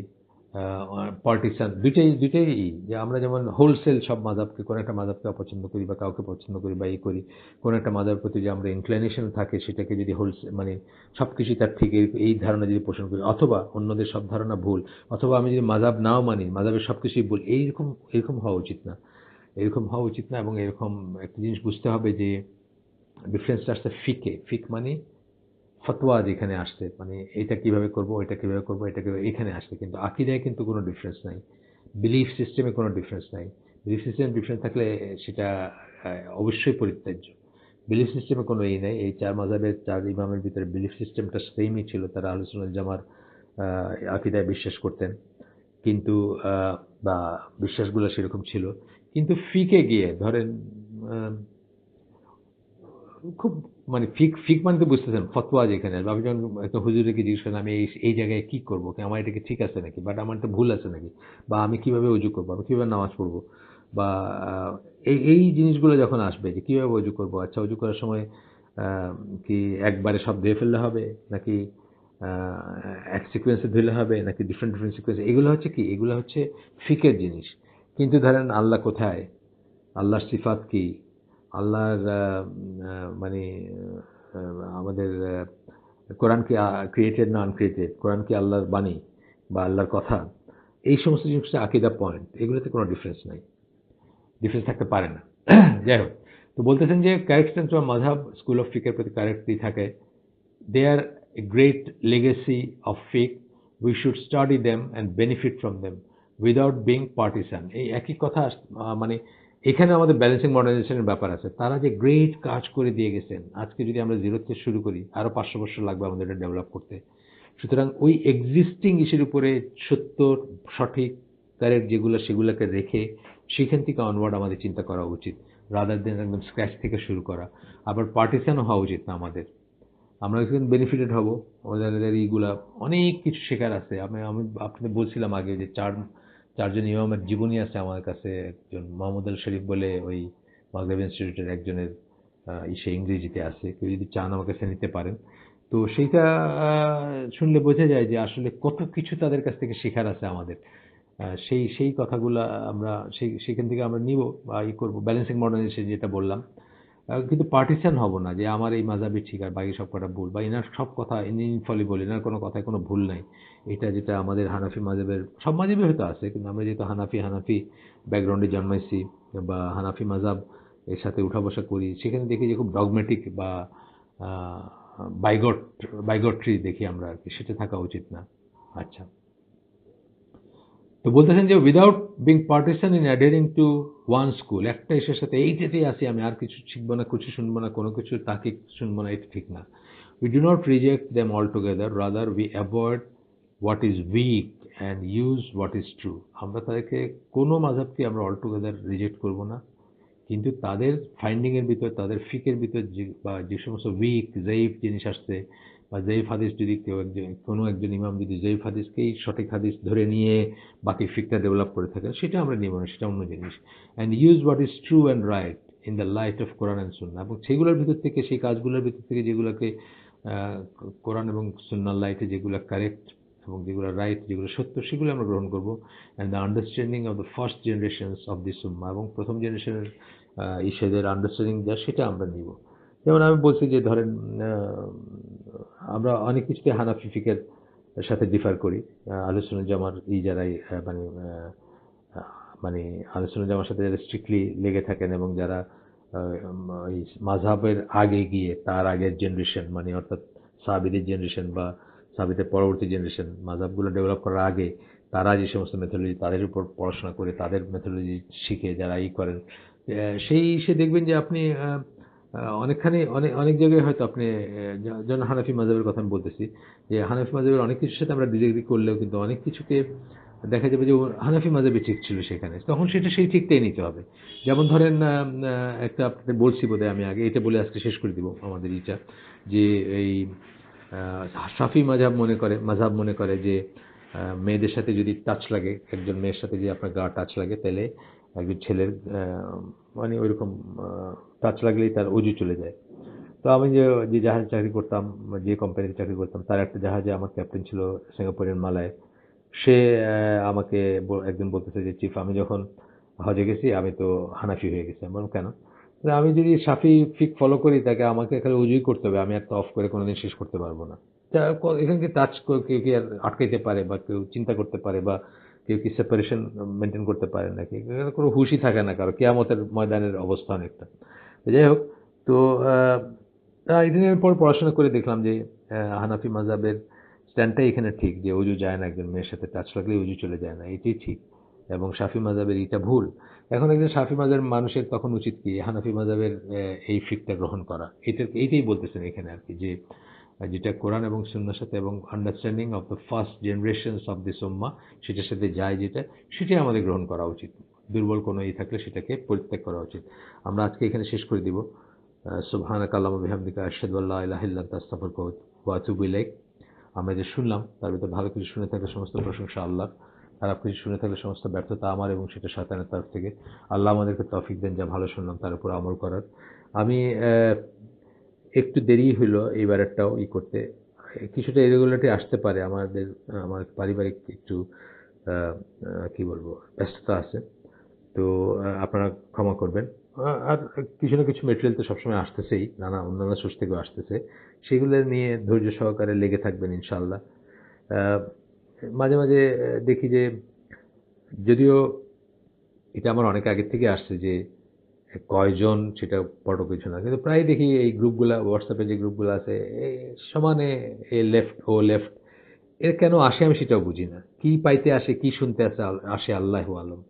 পলিটিশিয়ান দুইটাই দুইটাই যে আমরা যেমন হোলসেল সব মাযহাবকে, কোনো একটা মাযহাবকে অপছন্দ করি বা কাউকে পছন্দ করি বা করি, কোনো একটা মাযহাবের প্রতি যে আমরা ইনক্লিনেশন থাকে সেটাকে যদি হোলসেল, মানে সবকিছুই তার ঠিক এই ধারণা যদি পোষণ করি, অথবা অন্যদের সব ধারণা ভুল, অথবা আমি যদি মাযহাব নাও মানি, মাযহাবের সবকিছুই ভুল, এইরকম এরকম হওয়া উচিত না। এরকম হওয়া উচিত না। এবং এরকম একটা জিনিস বুঝতে হবে যে ডিফারেন্সটা আসছে ফিকে। ফিক মানে ফতোয়া যেখানে আসছে, মানে এটা কিভাবে করব, এটা কিভাবে করব, এটা কিভাবে, এখানে আসছে। কিন্তু আকীদায় কিন্তু কোনো ডিফারেন্স নাই, বিলিফ সিস্টেমে কোনো ডিফারেন্স নাই। বিলিফ সিস্টেমে ডিফারেন্স থাকলে সেটা অবশ্যই পরিত্যাজ্য। বিলিফ সিস্টেমে কোনো এই নাই। এই চার মাযহাবের চার ইমামের ভিতরে বিলিফ সিস্টেমটা সেমই ছিল, তারা আহলে সুন্নাত জামার আকীদায় বিশ্বাস করতেন। কিন্তু বা বিশ্বাসগুলো সেরকম ছিল। কিন্তু ফিকে গিয়ে ধরেন আহ, খুব, মানে ফিক ফিক মানে তো বুঝতেছেন, ফতোয়া যেখানে আসবে। আপনি যখন একটা হুজুরকে জিজ্ঞেস করেন আমি এই এই জায়গায় কি করবো, কি আমার এটাকে ঠিক আছে নাকি, বাট আমার তো ভুল আছে নাকি, বা আমি কিভাবে অজু করবো, আমি কিভাবে নামাজ পড়বো, বা এই জিনিসগুলো যখন আসবে যে কীভাবে অজু করবো, আচ্ছা অজু করার সময় কি একবারে সব ধুয়ে ফেললে হবে, নাকি এক সিকোয়েন্সে ধুলে হবে, নাকি ডিফারেন্ট ডিফারেন্ট সিকোয়েন্সে, এগুলো হচ্ছে কি, এগুলো হচ্ছে ফিকের জিনিস। কিন্তু ধরেন আল্লাহ কোথায়, আল্লাহর সিফাত কি, আল্লাহর মানে আমাদের কোরআন কি ক্রিয়েটেড না আনক্রিয়েটেড, কোরআন কি আল্লাহর বাণী বা আল্লাহর কথা, এই সমস্ত জিনিস হচ্ছে আকিদা পয়েন্ট, এগুলোতে কোনো ডিফারেন্স নাই, ডিফারেন্স থাকতে পারে না। যাই হোক, তো বলতেছেন যে কারেক্ট সেন্স বা মাযহাব স্কুল অফ ফিকের প্রতি কারেক্টই থাকে। দে আর এ গ্রেট লেগেসি অফ ফিক, we should study them and benefit from them without being partisan. এই একই কথা মানে এখানে আমাদের ব্যালেন্সিং মডার্নাইজেশনের ব্যাপার আছে। তারা যে গ্রেট কাজ করে দিয়ে গেছেন, আজকে যদি আমরা জিরো থেকে শুরু করি আরও 500 বছর লাগবে আমাদের এটা ডেভেলপ করতে। সুতরাং ওই এক্সিস্টিং ইস্যুর উপরে সত্য, সঠিক, কারেক্ট যেগুলো সেগুলোকে রেখে সেখান থেকে অনওয়ার্ড আমাদের চিন্তা করা উচিত, রাদার দেন একদম স্ক্র্যাচ থেকে শুরু করা। আবার পার্টিসানও হওয়া উচিত না আমাদের। আমরা কিন্তু বেনিফিটেড হব, আমাদের এইগুলা অনেক কিছু শেখার আছে। আমি আমি আপনাদের বলছিলাম আগে যে চারজন ইমামের জীবনী আছে আমার কাছে। একজন মোহাম্মদ আল শরীফ বলে ওই মাগরিব ইনস্টিটিউটের একজনের সে ইংরেজিতে আছে, কেউ যদি চান আমার কাছে নিতে পারেন। তো সেইটা শুনলে বোঝা যায় যে আসলে কত কিছু তাদের কাছ থেকে শেখার আছে আমাদের। সেই সেই কথাগুলা আমরা সেখান থেকে আমরা নিব বা করবো, ব্যালেন্সিং মডার্নাইজেশন যেটা বললাম। কিন্তু পার্টিসান হব না যে আমার এই মাযহাবই ঠিক আর বাকি সব কটা ভুল, বা এনার সব কথা ইনফলিবল, এনার কোনো কথায় কোনো ভুল নাই। এটা যেটা আমাদের হানাফি মাযহাবের, সব মাযহাবে হয়তো আছে, কিন্তু আমরা যেহেতু হানাফি ব্যাকগ্রাউন্ডে জন্মাইছি বা হানাফি মাযহাব এর সাথে উঠা বসা করি, সেখানে দেখি যে খুব ডগমেটিক বা বাইগট বাইগট্রি দেখি আমরা আর কি, সেটা থাকা উচিত না। আচ্ছা, তো বলতেছেন যে without being partisan in adhering to one school, একটা ইসের সাথে এইটাতেই আসি আমি, আর কিছু শিখবো না, কিছু শুনবো না, কোনো কিছু তাকে শুনবো না, এটা ঠিক না। We do not reject them all together, rather we avoid what is weak and use what is true. আমরা তাদেরকে কোনো মাযহাবকে আমরা অল টুগেদার রিজেক্ট করবো না, কিন্তু তাদের ফাইন্ডিংয়ের ভিতর, তাদের ফিকের ভিতর বা যে সমস্ত উইক জয়ীফ জিনিস আসছে, বা জয়ীফ হাদিস যদি কেউ কোনো একজন ইমাম যদি জয়ীফ হাদিসকেই সঠিক হাদিস ধরে নিয়ে বাকি ফিকটা ডেভেলপ করে থাকেন, সেটা আমরা নিব না, সেটা অন্য জিনিস। And use what is true and right in the light off Quran and সুন্নাহ, এবং সেগুলোর ভিতর থেকে, সেই কাজগুলোর ভিতর থেকে যেগুলোকে কোরআন এবং সুন্নাহর লাইটে যেগুলো কারেক্ট এবং যেগুলো রাইট, যেগুলো সত্য, সেগুলো আমরা গ্রহণ করবো। And the understanding of the first generations of this উম্মাহ, এবং প্রথম জেনারেশনের ইসেদের আন্ডারস্ট্যান্ডিং যা, সেটা আমরা নিব। যেমন আমি বলছি যে ধরেন আমরা অনেক কিছুতে হানাফি ফিকের সাথে ডিফার করি। আহলে সুন্নাত জামার যারাই মানে আহলে সুন্নাত জামার সাথে যারা স্ট্রিক্টলি লেগে থাকেন, এবং যারা এই মাযহাবের আগে গিয়ে তার আগের জেনারেশন, মানে অর্থাৎ সাহাবীদের জেনারেশন বা সাহাবীদের পরবর্তী জেনারেশন, মাযহাবগুলো ডেভেলপ করার আগে তারা যে সমস্ত মেথোডলজি, তাদের উপর পড়াশোনা করে তাদের মেথোডলজি শিখে যারা করেন, সে দেখবেন যে আপনি অনেকখানি অনেক জায়গায় হয়তো আপনি যেমন হানাফি মাযহাবের কথা আমি বলতেছি, যে হানাফি মাযহাবের অনেক কিছুর সাথে আমরা ডিসএগ্রি করলেও কিন্তু অনেক কিছুকে দেখা যাবে যে হানাফি মাযহাবই ঠিক ছিল সেখানে, তখন সেটা সেই ঠিকটাই নিতে হবে। যেমন ধরেন একটা আপনাদের বলছি বোধহয় আমি আগে, এটা বলে আজকে শেষ করে দিব আমাদের যে এই শাফি মাযহাব মনে করে যে মেয়েদের সাথে যদি টাচ লাগে, একজন মেয়ের সাথে যদি আপনার গা টাচ লাগে, তাহলে একজন ছেলের মানে ওইরকম টাচ লাগলেই তার অজু চলে যায়। তো আমি যে জাহাজে চাকরি করতাম, যে কোম্পানিতে চাকরি করতাম, তার একটা জাহাজে আমার ক্যাপ্টেন ছিল সিঙ্গাপুরের মালায়। সে আমাকে একদিন বলতেছে যে চিফ, আমি যখন হজে গেছি আমি তো হানাফি হয়ে গেছি। আমি বললাম কেন? আমি যদি শাফি ফিক ফলো করি, তাকে আমাকে খালি উজুই করতে হবে, আমি একটা অফ করে কোনোদিন শেষ করতে পারবো না। এখানে কি টাচ কেউ কি আর আটকাইতে পারে, বা কেউ চিন্তা করতে পারে, বা কেউ কি সেপারেশন মেনটেন করতে পারে নাকি? এখানে কোনো হুঁশই থাকে না কারো, কিয়ামতের ময়দানের অবস্থা অনেকটা। যাই হোক, তো এদিনের পর পড়াশোনা করে দেখলাম যে হানাফি মাযহাবের স্ট্যান্ডটাই এখানে ঠিক, যে অজু যায় না, একজন মেয়ের সাথে টাচ লাগলে অজু চলে যায় না, এটাই ঠিক। এবং শাফি মাযহাবের এটা ভুল। এখন একজন শাফি মাযহাবের মানুষের তখন উচিত কি হানাফি মাযহাবের এই ফিকটা গ্রহণ করা, এইটাই বলতেছেন এখানে আর কি, যে যেটা কোরআন এবং সুন্নাহর সাথে এবং understanding of the first generations of this উম্মাহ, সেটার সাথে যায় যেটা, সেটাই আমাদের গ্রহণ করা উচিত। দুর্বল কোনো থাকলে সেটাকে পরিত্যাগ করা উচিত। আমরা আজকে এখানে শেষ করে দিব। সুবহানাকা আল্লাহুম্মা বিহামদিকা আশহাদু আল্লা ইলাহা ইল্লা আনতা আস্তাগফিরুকা ওয়া আতুবু ইলাইক। আমরা যে শুনলাম তার ভিতরে ভালো কিছু শুনে থাকলে সমস্ত প্রশংসা আল্লাহর। খারাপ কিছু শুনে থাকলে সমস্ত ব্যর্থতা আমার এবং সেটা শয়তানের তরফ থেকে। আল্লাহ আমাদেরকে তৌফিক দেন যা ভালো শুনলাম তার উপর আমল করার। আমি একটু দেরি হইল এইবারেরটাও করতে। কিছুটা ইরেগুলারিটি আসতে পারে, আমার পারিবারিক একটু কি বলবো ব্যস্ততা আছে। তো আপনারা ক্ষমা করবেন। আর কিছু না কিছু মেটেরিয়াল তো সবসময় আসতেছেই, অন্যান্য সোর্স থেকেও আসতেছে। সেগুলো নিয়ে ধৈর্য সহকারে লেগে থাকবেন ইনশাআল্লাহ। আহ, মাঝে মাঝে দেখি যে, যদিও এটা আমার অনেক আগে থেকে আসছে যে কয়জন সেটা বড় কিছু না, কিন্তু প্রায় দেখি এই গ্রুপগুলা, হোয়াটসঅ্যাপে যে গ্রুপগুলো আছে, এই সমানে এ লেফট ও লেফট, এর কেন আসে আমি সেটাও বুঝি না। কি পাইতে আসে, কি শুনতে আসে আল্লাহু আলম।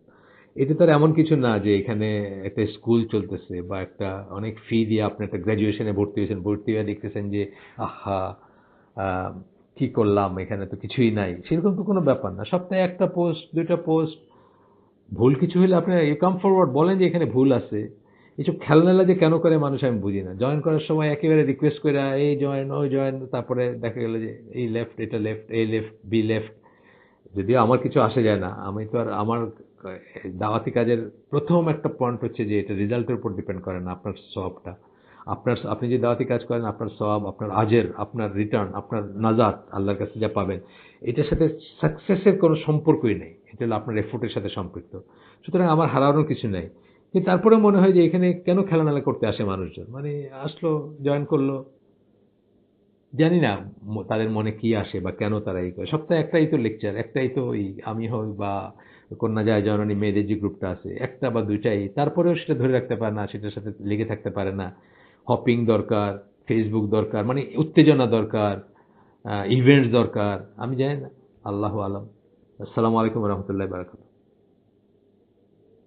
এটা তো আর এমন কিছু না যে এখানে একটা স্কুল চলতেছে বা একটা অনেক ফি দিয়ে আপনি একটা গ্র্যাজুয়েশনে ভর্তি হয়েছেন, ভর্তি হয়ে দেখতেছেন যে আহা, আহ, কি করলাম, এখানে তো কিছুই নাই। সেরকম তো কোনো ব্যাপার না। সপ্তাহে একটা পোস্ট, দুইটা পোস্ট, ভুল কিছু হলে আপনি ইউ কাম ফরওয়ার্ড, বলেন যে এখানে ভুল আছে। এইসব খেলনালা যে কেন করে মানুষ আমি বুঝি না। জয়েন করার সময় একেবারে রিকোয়েস্ট করে এই জয়েন ওই জয়েন, তারপরে দেখা গেল যে এই লেফট, এটা left, A left, be left. যদিও আমার কিছু আসে যায় না, আমি তো আর আমার দাওয়াতি কাজের প্রথম একটা পয়েন্ট হচ্ছে যে এটা রেজাল্টের উপর ডিপেন্ড করে না, আপনার সওয়াবটা। আপনি যে দাওয়াতি কাজ করেন, আপনার সওয়াব, আপনার আজের, আপনার রিটার্ন, আপনার নাজাত আল্লাহর কাছে যা পাবেন, এটার সাথে সাকসেসের কোনো সম্পর্কই নেই। এটা হলো আপনার এফোর্টের সাথে সম্পৃক্ত। সুতরাং আমার হারানোর কিছু নেই। কিন্তু তারপরে মনে হয় যে এখানে কেন খেলামেলা করতে আসে মানুষজন, মানে আসলো, জয়েন করলো, জানি না তাদের মনে কি আসে বা কেন তারা এই করে। সপ্তাহে একটাই তো লেকচার, একটাই তো আমি হই বা কন্যা যায় জননী মেয়েদের যে গ্রুপটা আছে, একটা বা দুইটাই, তারপরেও সেটা ধরে রাখতে পারে না, সেটার সাথে লেগে থাকতে পারে না। হপিং দরকার, ফেসবুক দরকার, মানে উত্তেজনা দরকার, ইভেন্টস দরকার, আমি জানি না। আল্লাহু আলম। আসসালামু আলাইকুম রহমতুল্লাহ বারাকাতুহু।